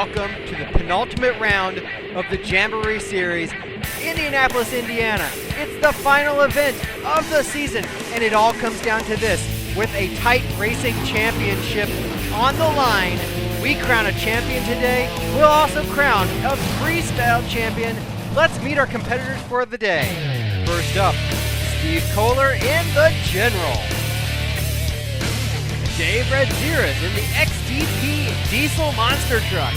welcome to the penultimate round of the Jamboree Series, Indianapolis, Indiana. It's the final event of the season, and it all comes down to this. With a tight racing championship on the line, we crown a champion today. We'll also crown a freestyle champion. Let's meet our competitors for the day. First up, Steve Kohler in the General. Dave Redzira's in the XDP diesel monster truck.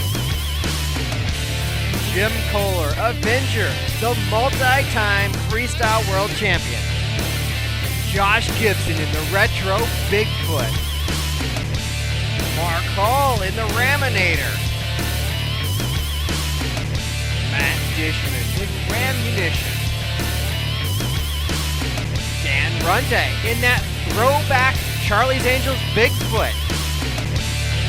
Jim Kohler, Avenger, the multi-time freestyle world champion. Josh Gibson in the retro Bigfoot. Mark Hall in the Raminator. Matt Dishman in Rammunition. Dan Runte in that throwback Charlie's Angels Bigfoot.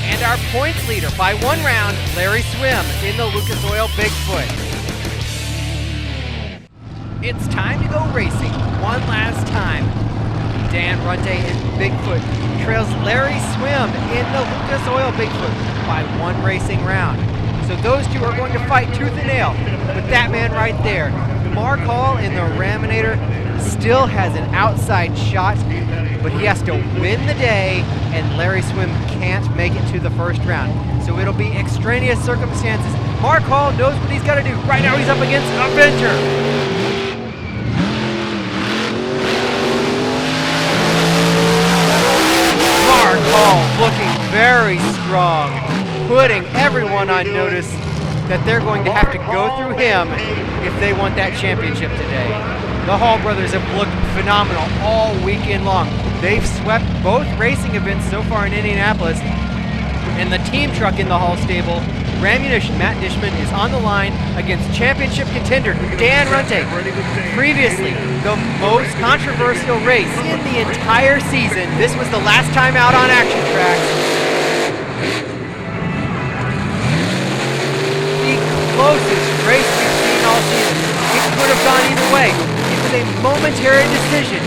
And our points leader by 1 round, Larry Swim in the Lucas Oil Bigfoot. It's time to go racing one last time. Dan Runte in Bigfoot trails Larry Swim in the Lucas Oil Bigfoot by 1 racing round. So those two are going to fight tooth and nail with that man right there. Mark Hall in the Raminator still has an outside shot, but he has to win the day, and Larry Swim can't make it to the first round. So it'll be extraneous circumstances. Mark Hall knows what he's got to do. Right now he's up against Avenger. Mark Hall looking very strong, putting everyone on notice that they're going to have to go through him if they want that championship today. The Hall brothers have looked phenomenal all weekend long. They've swept both racing events so far in Indianapolis, and the team truck in the Hall stable, Rammunition, Matt Dishman, is on the line against championship contender Dan Runte. Previously, the most controversial race in the entire season. This was the last time out on ActionTracks. The closest race we've seen all season. It could have gone either way. It was a momentary decision.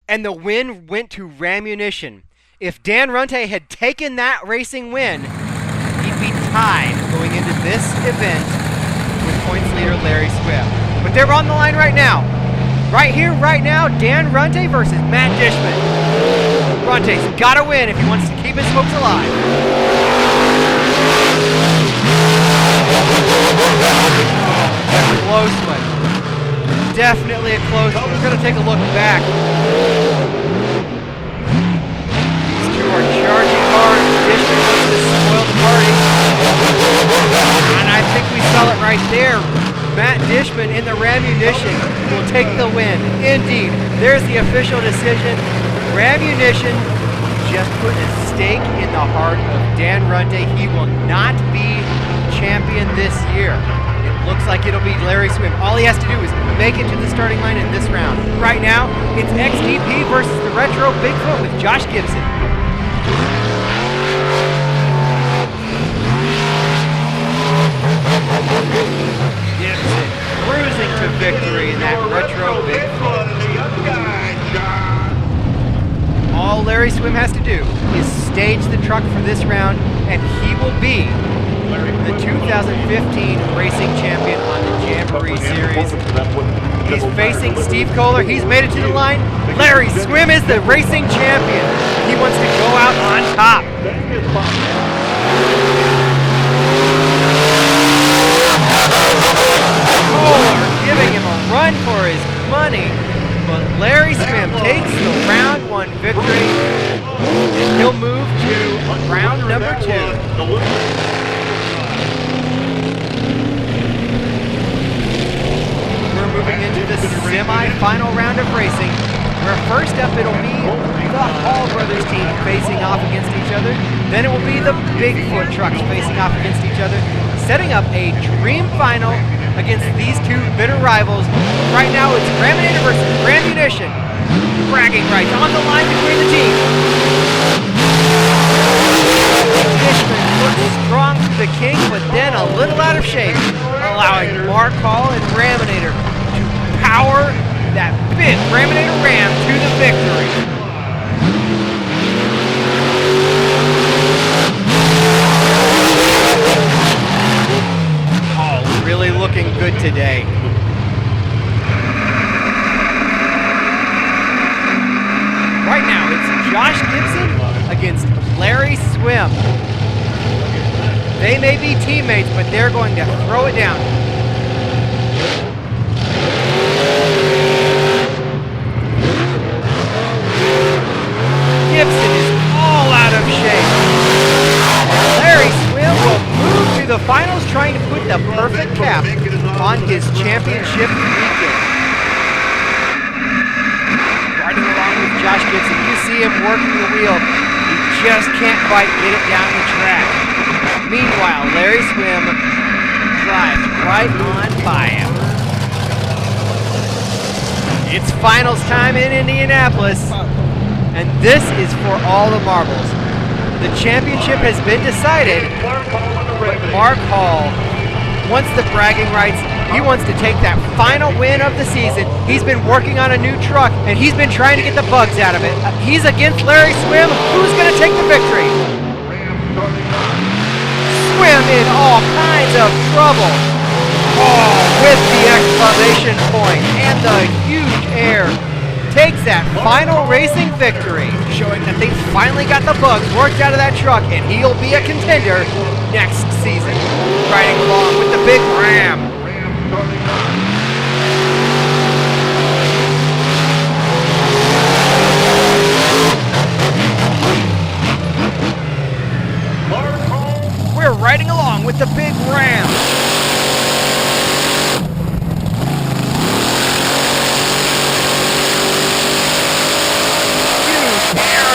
And the win went to Rammunition. If Dan Runte had taken that racing win, he'd be tied going into this event with points leader Larry Swift. But they're on the line right now. Right here, right now, Dan Runte versus Matt Dishman. Runte's got to win if he wants to keep his hopes alive. A close one. Definitely a close one. We're going to take a look back. These two are charging hard. Dishman wants to spoil the party. And I think we saw it right there. Matt Dishman in the Rammunition will take the win. Indeed, there's the official decision. Rammunition just put a stake in the heart of Dan Runte. He will not be champion this year. It looks like it'll be Larry Swim. All he has to do is make it to the starting line in this round. Right now, it's XDP versus the retro Bigfoot with Josh Gibson. Gibson cruising to victory in that retro Bigfoot. All Larry Swim has to do is stage the truck for this round, and he will be the 2015 racing champion on the Jamboree Series. He's facing Steve Kohler. He's made it to the line. Larry Swim is the racing champion. He wants to go out on top. Kohler giving him a run for his money, but Larry Swim takes the round 1 victory, and he'll move to round number 2. Moving into the semi-final round of racing, where first up it'll be the Hall brothers team facing off against each other. Then it will be the Bigfoot trucks facing off against each other, setting up a dream final against these two bitter rivals. Right now it's Raminator versus Rammunition. Bragging rights on the line between the teams. Dishman looks strong to the king, but then a little out of shape, allowing Mark Hall and Raminator power that bit Raminator Ram to the victory. Josh Gibson against Larry Swim. They may be teammates, but they're going to throw it down. Gibson is all out of shape. Larry Swim will move to the finals, trying to put the perfect cap on his championship weekend. Riding along with Josh Gibson, you see him working the wheel. He just can't quite get it down the track. Meanwhile, Larry Swim drives right on by him. It's finals time in Indianapolis, and this is for all the marbles. The championship has been decided, but Mark Hall wants the bragging rights. He wants to take that final win of the season. He's been working on a new truck, and he's been trying to get the bugs out of it. He's against Larry Swim. Who's going to take the victory? Swim in all kinds of trouble. Oh, with the exclamation point and the huge air. Takes that final racing victory, showing that they finally got the bugs worked out of that truck, and he'll be a contender next season. Riding along with the big Ram. We're riding along with the big Ram.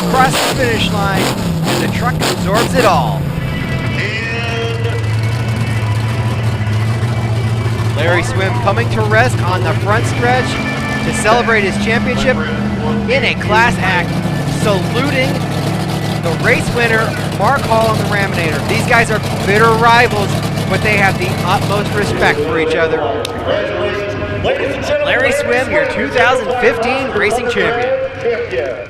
Across the finish line, and the truck absorbs it all. Larry Swim coming to rest on the front stretch to celebrate his championship in a class act, saluting the race winner, Mark Hall and the Raminator. These guys are bitter rivals, but they have the utmost respect for each other. Larry Swim, your 2015 racing champion.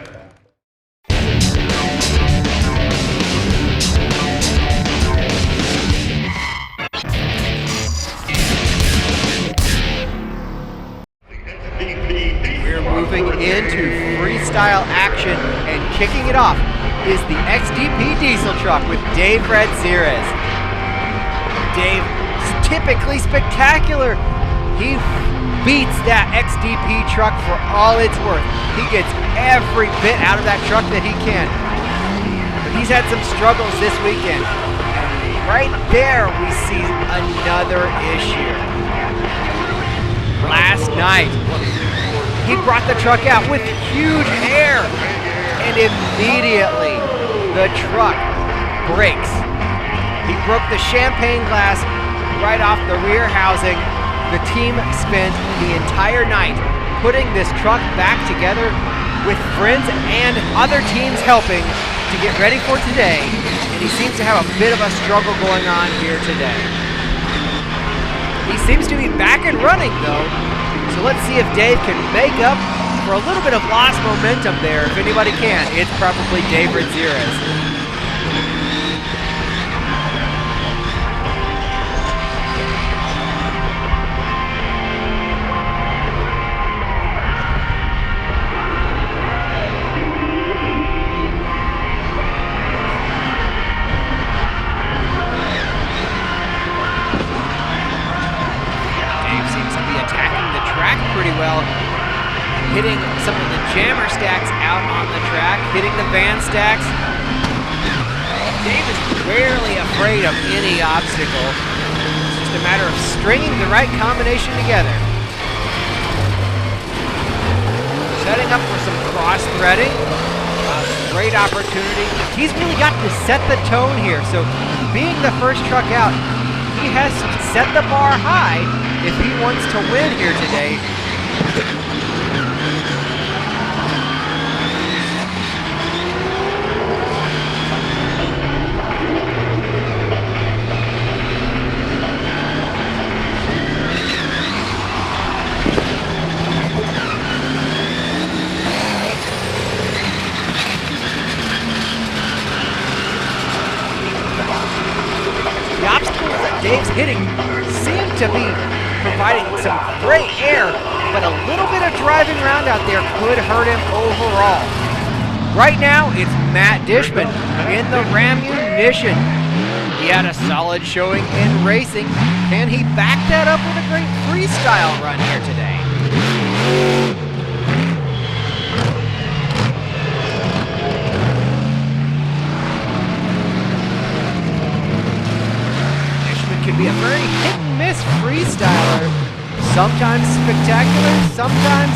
Moving into freestyle action and kicking it off is the XDP diesel truck with Dave Radzirez. Dave is typically spectacular. He beats that XDP truck for all it's worth. He gets every bit out of that truck that he can. But he's had some struggles this weekend. And right there we see another issue. Last night, he brought the truck out with huge air, and immediately the truck breaks. He broke the champagne glass right off the rear housing. The team spent the entire night putting this truck back together with friends and other teams helping to get ready for today, and he seems to have a bit of a struggle going on here today. He seems to be back and running though. So let's see if Dave can make up for a little bit of lost momentum there. If anybody can, it's probably Dave Radzirez. Pretty well, hitting some of the jammer stacks out on the track, hitting the van stacks. Dave is rarely afraid of any obstacle. It's just a matter of stringing the right combination together. Setting up for some cross-threading. Great opportunity. He's really got to set the tone here. So being the first truck out, he has to set the bar high if he wants to win here today. The obstacles that Dave's hitting seem to be providing some great air, but a little bit of driving around out there could hurt him overall. Right now, it's Matt Dishman in the Rammunition. He had a solid showing in racing. Can he back that up with a great freestyle run here today? Dishman can be a very hit-and-miss freestyler. Sometimes spectacular, sometimes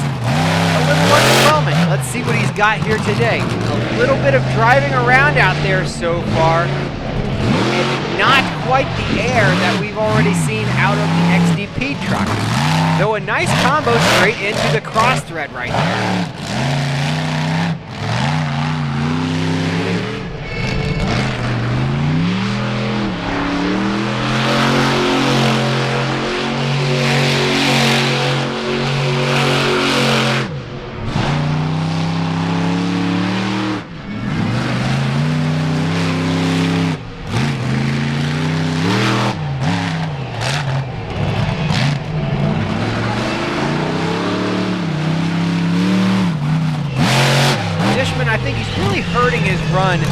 a little underwhelming. Let's see what he's got here today. A little bit of driving around out there so far. And not quite the air that we've already seen out of the XDP truck. Though a nice combo straight into the cross thread right there. I think he's really hurting his run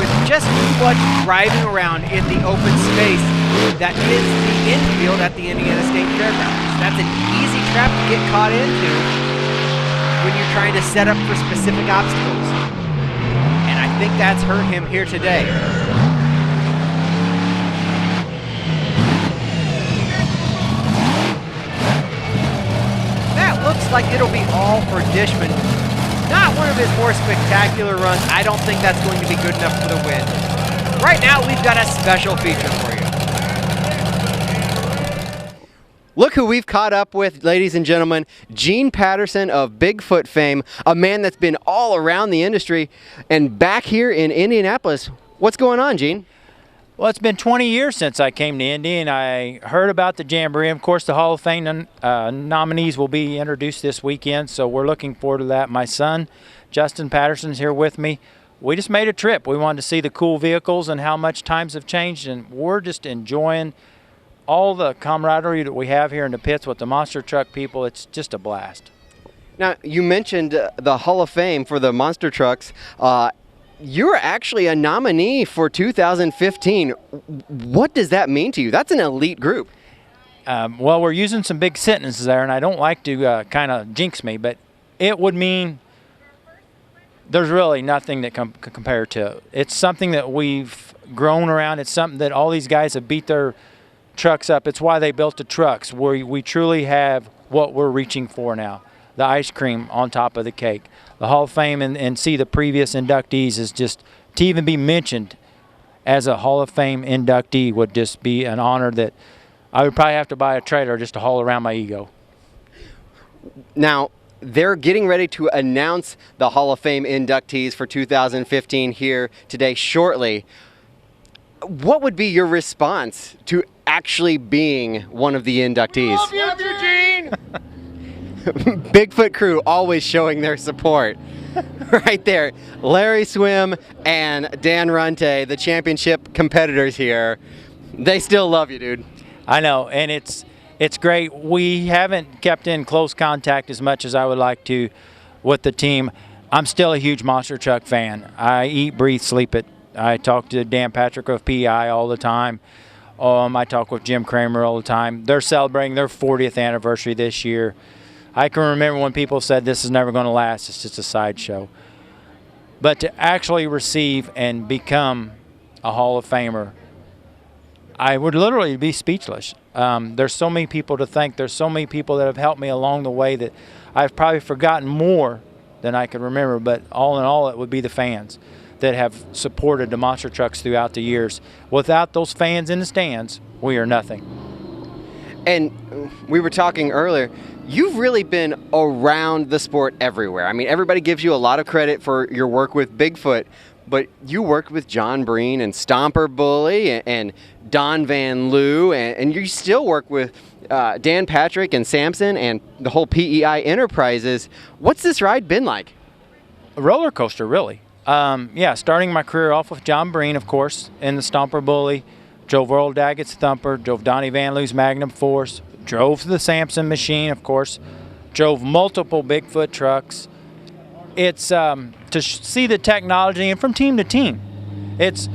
with just too much driving around in the open space that is the infield at the Indiana State Fairgrounds. That's an easy trap to get caught into when you're trying to set up for specific obstacles. And I think that's hurt him here today. That looks like it'll be all for Dishman. Not one of his more spectacular runs. I don't think that's going to be good enough for the win. Right now, we've got a special feature for you. Look who we've caught up with, ladies and gentlemen. Gene Patterson of Bigfoot fame, a man that's been all around the industry, and back here in Indianapolis. What's going on, Gene? Well, it's been 20 years since I came to Indy, and I heard about the Jamboree. Of course, the Hall of Fame nominees will be introduced this weekend, so we're looking forward to that. My son, Justin Patterson's here with me. We just made a trip. We wanted to see the cool vehicles and how much times have changed, and we're just enjoying all the camaraderie that we have here in the pits with the monster truck people. It's just a blast. Now, you mentioned the Hall of Fame for the monster trucks. You're actually a nominee for 2015. What does that mean to you? That's an elite group. Well, we're using some big sentences there, and I don't like to kind of jinx me, but it would mean there's really nothing that can compare to. It's something that we've grown around. It's something that all these guys have beat their trucks up. It's why they built the trucks, where we truly have what we're reaching for now, the ice cream on top of the cake. The Hall of Fame and see the previous inductees is just, to even be mentioned as a Hall of Fame inductee would just be an honor that I would probably have to buy a trailer just to haul around my ego. Now, they're getting ready to announce the Hall of Fame inductees for 2015 here today shortly. What would be your response to actually being one of the inductees? Love you, Eugene! Bigfoot crew always showing their support. Right there, Larry Swim and Dan Runte, the championship competitors here, they still love you, dude. I know, and it's great. We haven't kept in close contact as much as I would like to with the team. I'm still a huge monster truck fan. I eat, breathe, sleep it. I talk to Dan Patrick of PI all the time. I talk with Jim Kramer all the time. They're celebrating their 40th anniversary this year. I can remember when people said this is never going to last, it's just a sideshow. But to actually receive and become a Hall of Famer, I would literally be speechless. There's so many people to thank. There's so many people that have helped me along the way that I've probably forgotten more than I could remember, but all in all, it would be the fans that have supported the monster trucks throughout the years. Without those fans in the stands, we are nothing. And we were talking earlier, you've really been around the sport everywhere. I mean, everybody gives you a lot of credit for your work with Bigfoot, but you worked with John Breen and Stomper Bully and Don Van Loo, and you still work with Dan Patrick and Samson and the whole PEI Enterprises. What's this ride been like? A roller coaster, really. Yeah, starting my career off with John Breen, of course, in the Stomper Bully, drove Earl Daggett's Thumper, drove Donnie Van Loo's Magnum Force, drove the Samson machine, of course, drove multiple Bigfoot trucks, it's see the technology, and from team to team, it's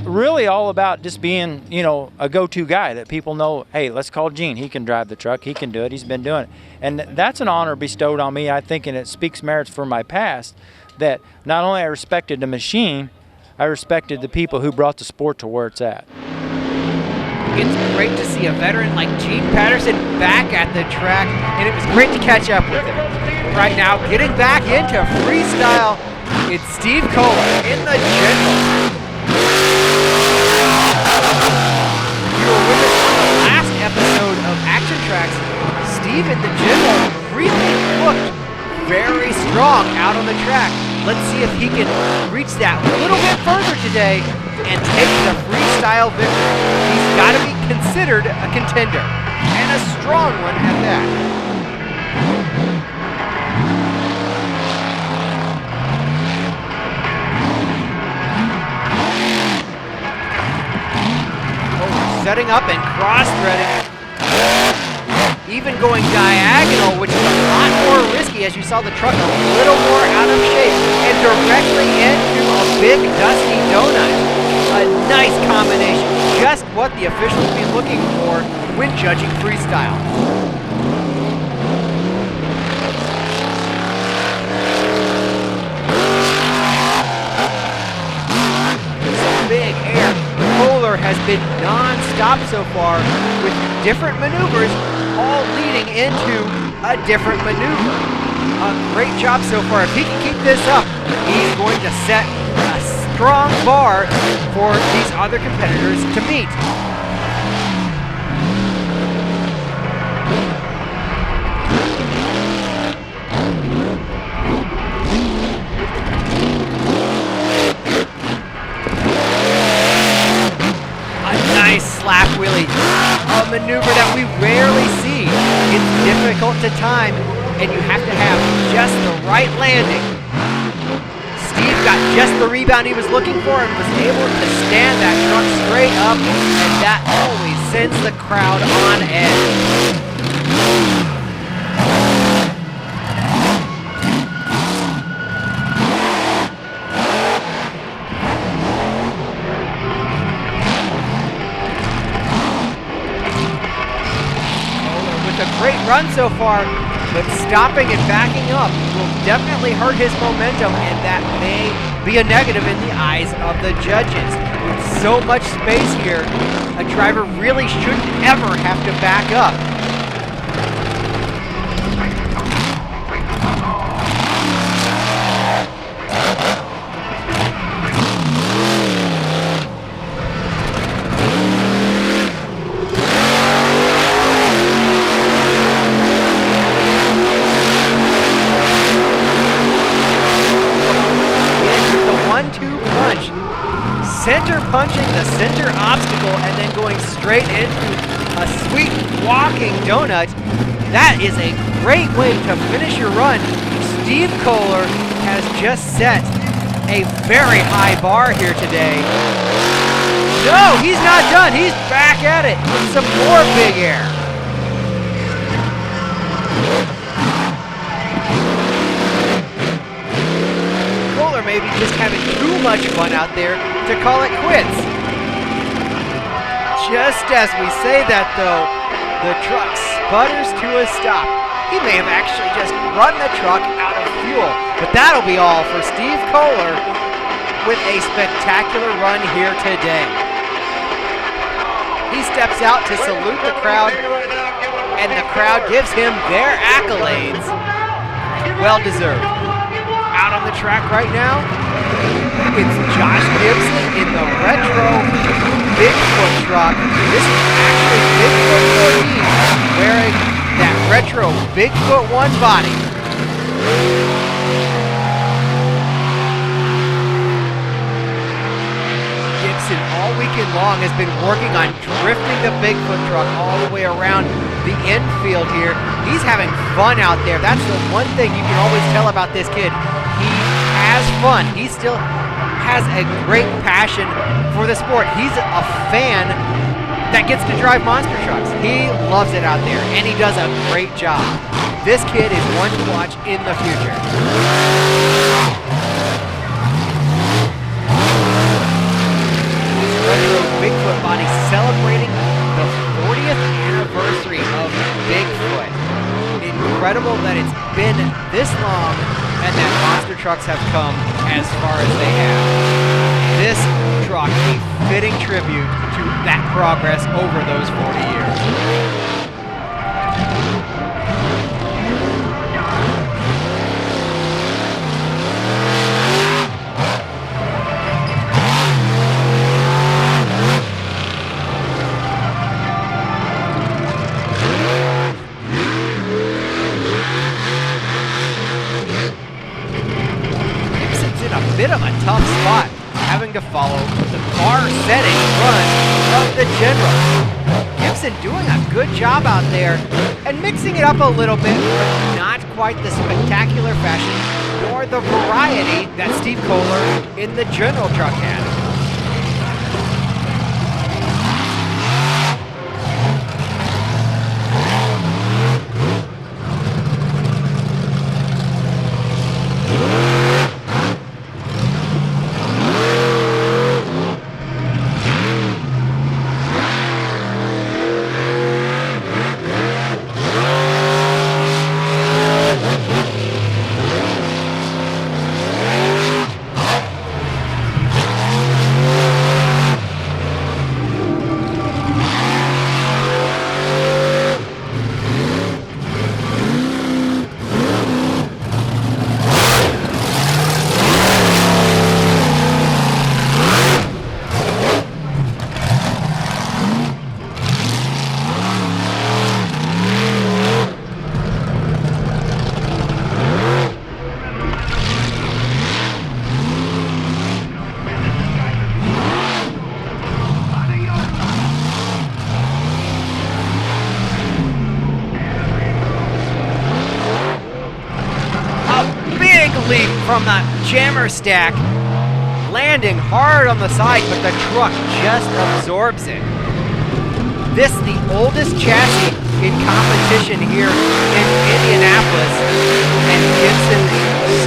really all about just being, you know, a go-to guy that people know, hey, let's call Gene. He can drive the truck. He can do it. He's been doing it. And that's an honor bestowed on me, I think, and it speaks merits for my past, that not only I respected the machine, I respected the people who brought the sport to where it's at. It's great to see a veteran like Gene Patterson back at the track, and it was great to catch up with him. Right now, getting back into freestyle, it's Steve Kohler in the General. You were with us on the last episode of ActionTracks. Steve in the General really looked very strong out on the track. Let's see if he can reach that a little bit further today and take the freestyle victory. He's got to be considered a contender, and a strong one at that. Setting up and cross-threading. Even going diagonal, which is a lot more risky, as you saw the truck a little more out of shape, and directly into a big dusty donut. A nice combination, just what the officials will be looking for when judging freestyle. Some big air. Kohler has been non-stop so far with different maneuvers, all leading into a different maneuver. A great job so far. If he can keep this up, he's going to set a strong bar for these other competitors to meet. Slap wheelie, a maneuver that we rarely see. It's difficult to time, and you have to have just the right landing. Steve got just the rebound he was looking for and was able to stand that truck straight up, and that always sends the crowd on edge. Great run so far, but stopping and backing up will definitely hurt his momentum, and that may be a negative in the eyes of the judges. With so much space here, a driver really shouldn't ever have to back up. Center punching the center obstacle and then going straight into a sweet walking donut. That is a great way to finish your run. Steve Kohler has just set a very high bar here today. No, he's not done. He's back at it with some more big air. Maybe just having too much fun out there to call it quits. Just as we say that, though, the truck sputters to a stop. He may have actually just run the truck out of fuel, but that'll be all for Steve Kohler with a spectacular run here today. He steps out to salute the crowd, and the crowd gives him their accolades. Well deserved. Out on the track right now, it's Josh Gibson in the retro Bigfoot truck. This is actually Bigfoot 14 wearing that retro Bigfoot 1 body. Gibson all weekend long has been working on drifting the Bigfoot truck all the way around the infield here. He's having fun out there. That's the one thing you can always tell about this kid. He has fun. He still has a great passion for the sport. He's a fan that gets to drive monster trucks. He loves it out there, and he does a great job. This kid is one to watch in the future. This retro Bigfoot body celebrating the 40th anniversary of Bigfoot. Incredible that it's been this long and that monster trucks have come as far as they have. This truck a fitting tribute to that progress over those 40 years. Bit of a tough spot, having to follow the bar-setting run of the General. Gibson doing a good job out there and mixing it up a little bit, but not quite the spectacular fashion nor the variety that Steve Kohler in the General truck had. From the jammer stack, landing hard on the side, but the truck just absorbs it. This, the oldest chassis in competition here in Indianapolis, and Gibson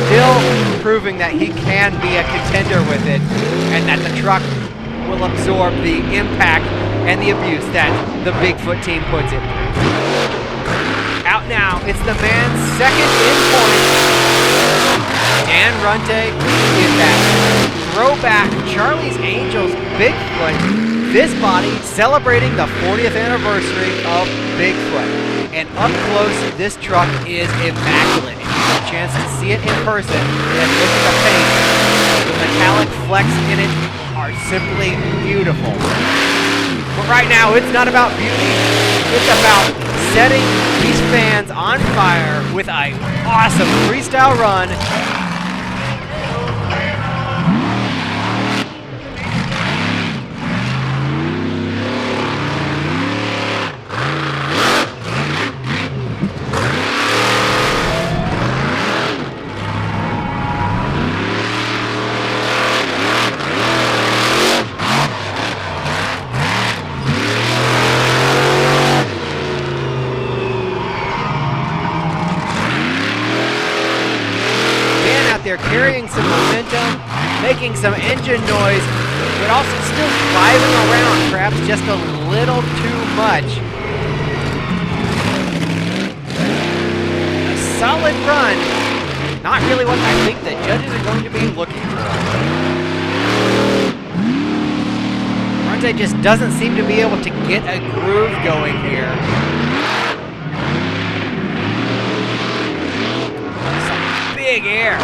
still proving that he can be a contender with it, and that the truck will absorb the impact and the abuse that the Bigfoot team puts it through. Out now, it's the man's second in points. And Runte is that throwback Charlie's Angels Bigfoot. This body celebrating the 40th anniversary of Bigfoot. And up close, this truck is immaculate. If you have a chance to see it in person and look at the paint, the metallic flecks in it are simply beautiful. But right now, it's not about beauty. It's about setting these fans on fire with an awesome freestyle run. They're carrying some momentum, making some engine noise, but also still driving around, perhaps just a little too much. A solid run, not really what I think the judges are going to be looking for. Runte just doesn't seem to be able to get a groove going here. Big air,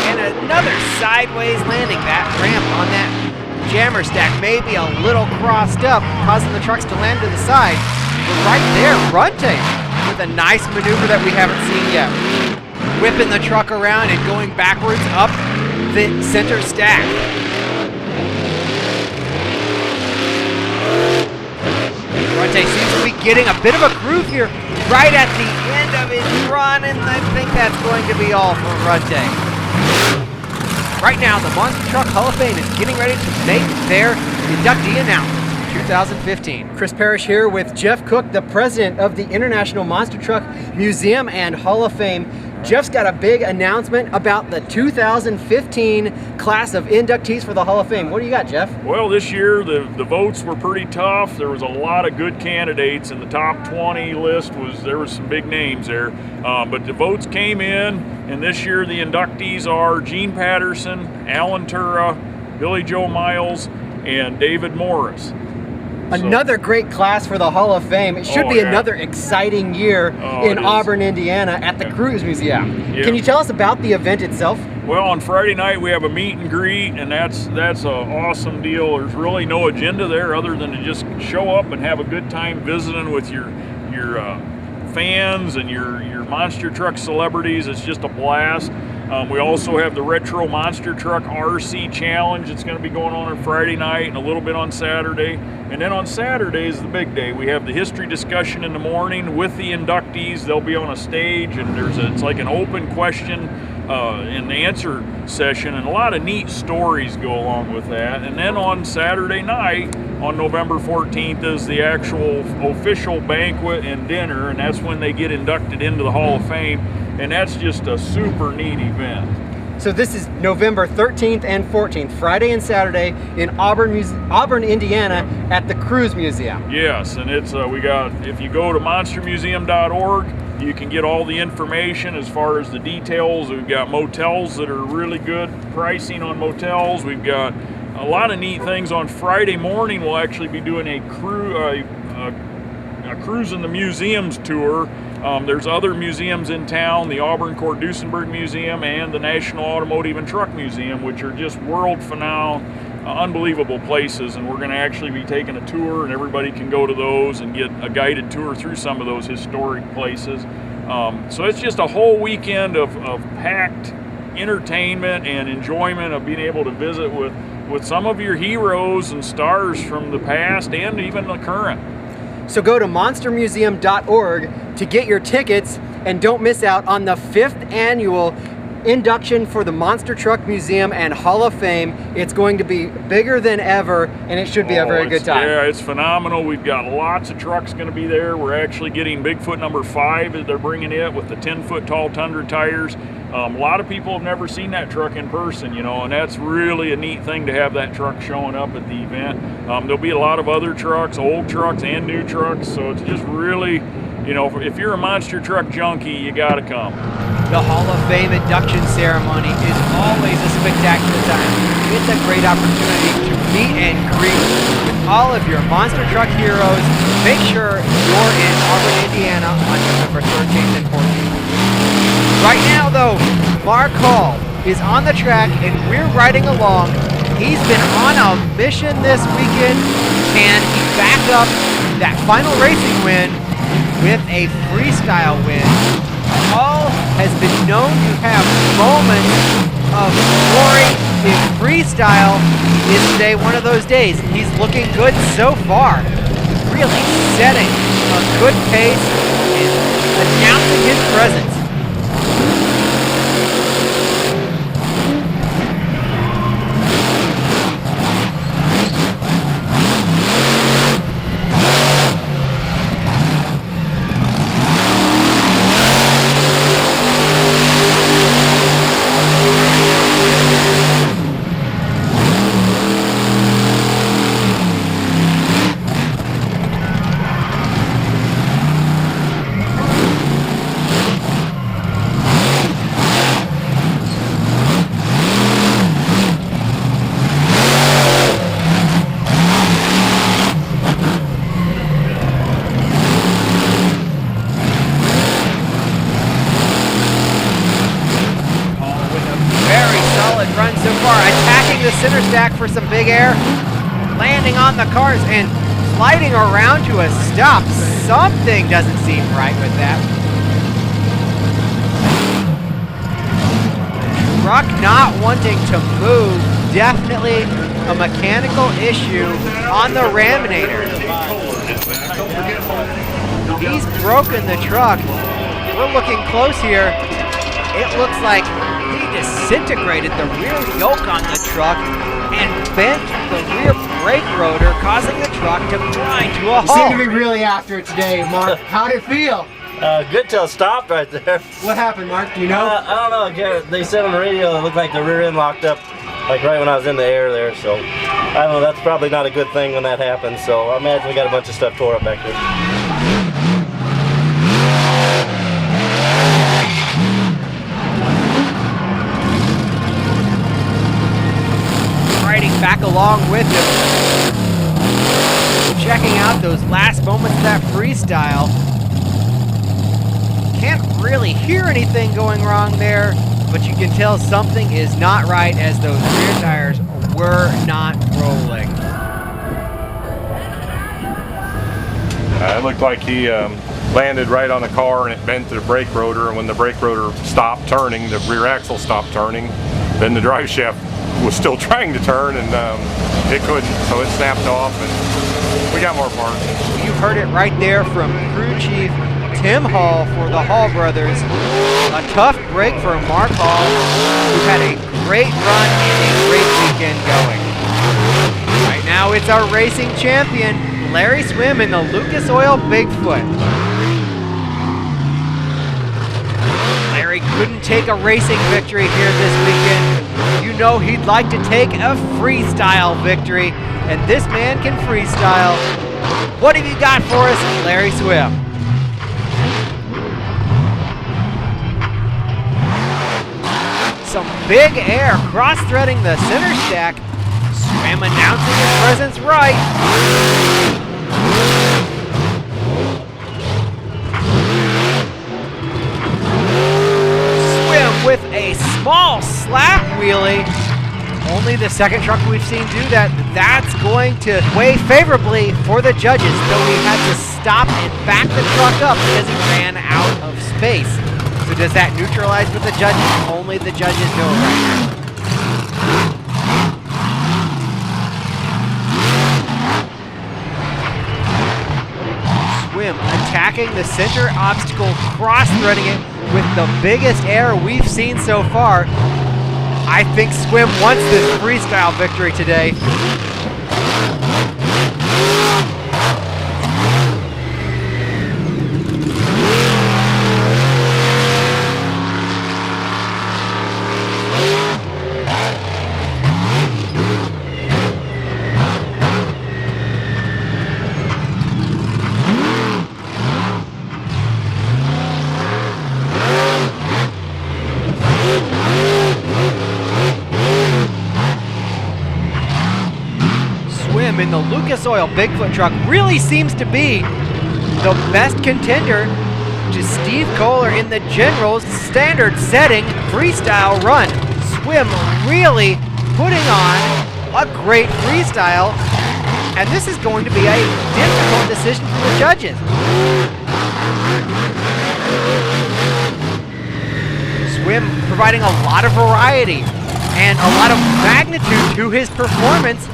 and another sideways landing. That ramp on that jammer stack may be a little crossed up, causing the trucks to land to the side. But right there, Runte with a nice maneuver that we haven't seen yet. Whipping the truck around and going backwards up the center stack. Runte seems to be getting a bit of a groove here right at the end of his run, and I think that's going to be all for Runte. Right now, the Monster Truck Hall of Fame is getting ready to make their inductee announcement. 2015. Chris Parrish here with Jeff Cook, the president of the International Monster Truck Museum and Hall of Fame. Jeff's got a big announcement about the 2015 class of inductees for the Hall of Fame. What do you got, Jeff? Well, this year the votes were pretty tough. There was a lot of good candidates, and the top 20 list there was some big names there. But the votes came in, and this year the inductees are Gene Patterson, Alan Tura, Billy Joe Miles, and David Morris. Another great class for the Hall of Fame. It should be another exciting year in Auburn, Indiana at the Cruise Museum. Yeah. Can you tell us about the event itself? Well, on Friday night we have a meet and greet, and that's an awesome deal. There's really no agenda there other than to just show up and have a good time visiting with your fans and your monster truck celebrities. It's just a blast. We also have the Retro Monster Truck RC Challenge. It's going to be going on Friday night and a little bit on Saturday. And then on Saturday is the big day. We have the history discussion in the morning with the inductees. They'll be on a stage, and it's like an open question and answer session, and a lot of neat stories go along with that. And then on Saturday night, on November 14th, is the actual official banquet and dinner, and that's when they get inducted into the Hall of Fame. And that's just a super neat event. So this is November 13th and 14th, Friday and Saturday in Auburn, Indiana at the Cruise Museum. Yes, and it's if you go to monstermuseum.org, you can get all the information as far as the details. We've got motels that are really good pricing on motels. We've got a lot of neat things. On Friday morning, we'll actually be doing a cruise in the museums tour. There's other museums in town, the Auburn Court Duesenberg Museum and the National Automotive and Truck Museum, which are just world-renowned, unbelievable places. And we're going to actually be taking a tour, and everybody can go to those and get a guided tour through some of those historic places. So it's just a whole weekend of packed entertainment and enjoyment of being able to visit with some of your heroes and stars from the past and even the current. So go to monstermuseum.org to get your tickets, and don't miss out on the 5th annual induction for the Monster Truck Museum and Hall of Fame. It's going to be bigger than ever, and it should be a very good time. Yeah, it's phenomenal. We've got lots of trucks going to be there. We're actually getting Bigfoot number 5 as they're bringing it with the 10-foot tall Tundra tires. A lot of people have never seen that truck in person, and that's really a neat thing to have that truck showing up at the event. There'll be a lot of other trucks, old trucks and new trucks, so it's just really, if you're a monster truck junkie, you gotta come. The Hall of Fame induction ceremony is always a spectacular time. It's a great opportunity to meet and greet with all of your monster truck heroes. Make sure you're in Auburn, Indiana on November 13th and 14th. Right now, though, Mark Hall is on the track, and we're riding along. He's been on a mission this weekend. Can he back up that final racing win with a freestyle win? Hall has been known to have moments of glory in freestyle. Is today one of those days? He's looking good so far. Really setting a good pace and announcing his presence. Run so far, attacking the center stack for some big air, landing on the cars and sliding around to a stop. Something doesn't seem right with that. Truck not wanting to move, definitely a mechanical issue on the Raminator. He's broken the truck. We're looking close here. It looks like he disintegrated the rear yoke on the truck and bent the rear brake rotor, causing the truck to grind to a You seem halt. to be really after it today, Mark. How'd it feel? Good till it stopped right there. What happened, Mark? Do you know? I don't know. They said on the radio it looked like the rear end locked up, like right when I was in the air there. So I don't know. That's probably not a good thing when that happens. So I imagine we got a bunch of stuff tore up back there. Riding back along with him. Checking out those last moments of that freestyle. Can't really hear anything going wrong there, but you can tell something is not right as those rear tires were not rolling. It looked like he landed right on the car and it bent the brake rotor, and when the brake rotor stopped turning, the rear axle stopped turning, then the drive shaft was still trying to turn and it couldn't, so it snapped off and we got more parts. You heard it right there from crew chief Tim Hall for the Hall brothers. A tough break for Mark Hall, who had a great run and a great weekend going. Right now it's our racing champion, Larry Swim in the Lucas Oil Bigfoot. Larry couldn't take a racing victory here this weekend. You know he'd like to take a freestyle victory, and this man can freestyle. What have you got for us, Larry Swim? Some big air cross-threading the center stack. Swim announcing his presence right. Swim with a small slap wheelie. Only the second truck we've seen do that. That's going to weigh favorably for the judges, though he had to stop and back the truck up because he ran out of space. So does that neutralize with the judges? Only the judges know right now. Swim attacking the center obstacle, cross-threading it with the biggest air we've seen so far. I think Swim wants this freestyle victory today. In the Lucas Oil Bigfoot truck really seems to be the best contender to Steve Kohler in the General's standard setting freestyle run. Swim really putting on a great freestyle, and this is going to be a difficult decision for the judges. Swim providing a lot of variety and a lot of magnitude to his performance,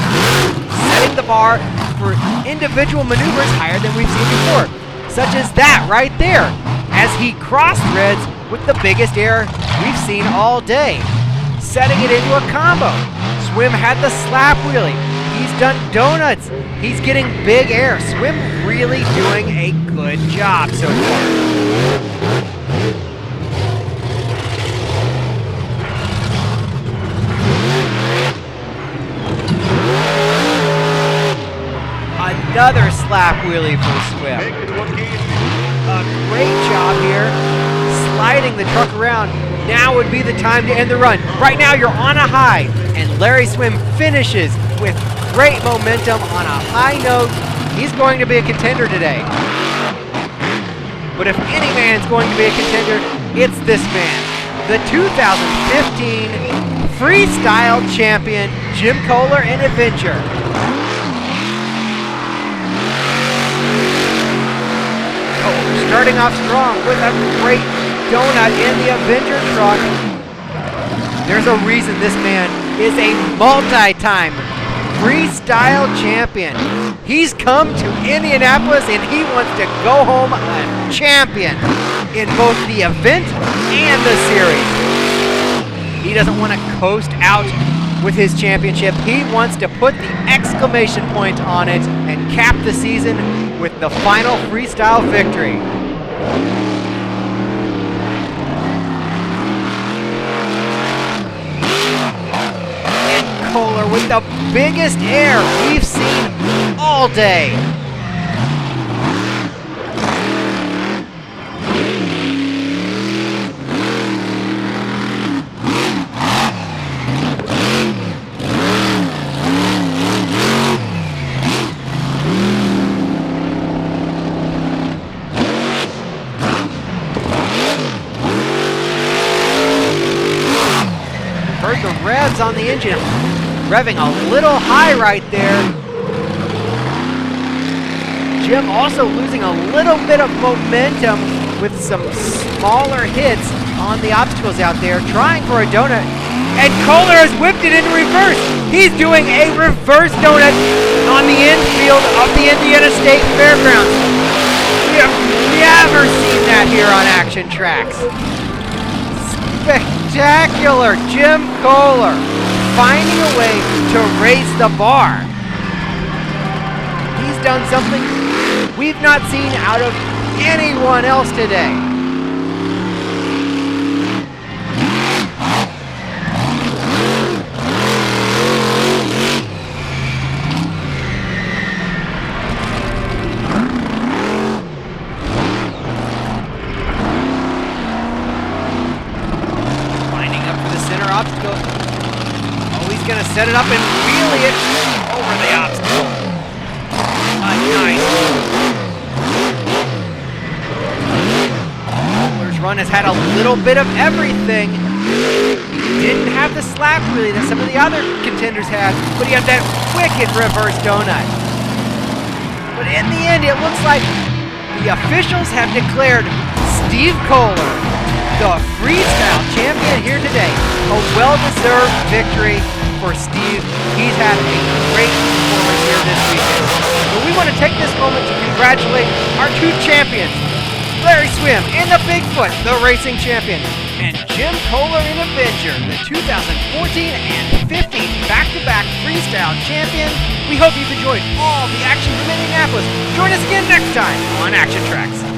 setting the bar for individual maneuvers higher than we've seen before, such as that right there, as he cross-threads with the biggest air we've seen all day, setting it into a combo. Swim had the slap wheelie. He's done donuts. He's getting big air. Swim really doing a good job so far. Another slap wheelie for Swim. A great job here, sliding the truck around. Now would be the time to end the run. Right now you're on a high, and Larry Swim finishes with great momentum on a high note. He's going to be a contender today. But if any man's going to be a contender, it's this man. The 2015 Freestyle Champion, Jim Kohler and Avenger. Starting off strong with a great donut in the Avenger truck. There's a reason this man is a multi-time freestyle champion. He's come to Indianapolis and he wants to go home a champion in both the event and the series. He doesn't want to coast out with his championship. He wants to put the exclamation point on it and cap the season with the final freestyle victory. And Kohler with the biggest air we've seen all day. Heard the revs on the engine revving a little high right there. Jim also losing a little bit of momentum with some smaller hits on the obstacles out there, trying for a donut. And Kohler has whipped it into reverse. He's doing a reverse donut on the infield of the Indiana State Fairgrounds. We have never seen that here on ActionTracks. Spectacular. Jim Kohler finding a way to raise the bar. He's done something we've not seen out of anyone else today. Obstacle. Oh, he's gonna set it up and wheelie it over the obstacle. Nice. Kohler's run has had a little bit of everything. He didn't have the slap wheelie that some of the other contenders had, but he had that wicked reverse donut. But in the end, it looks like the officials have declared Steve Kohler the freestyle champion here today. A well-deserved victory for Steve. He's had a great performance here this weekend. But we want to take this moment to congratulate our two champions, Larry Swim in the Bigfoot, the racing champion, and Jim Kohler in Avenger, the 2014 and 15 back-to-back freestyle champion. We hope you've enjoyed all the action from Indianapolis. Join us again next time on ActionTracks.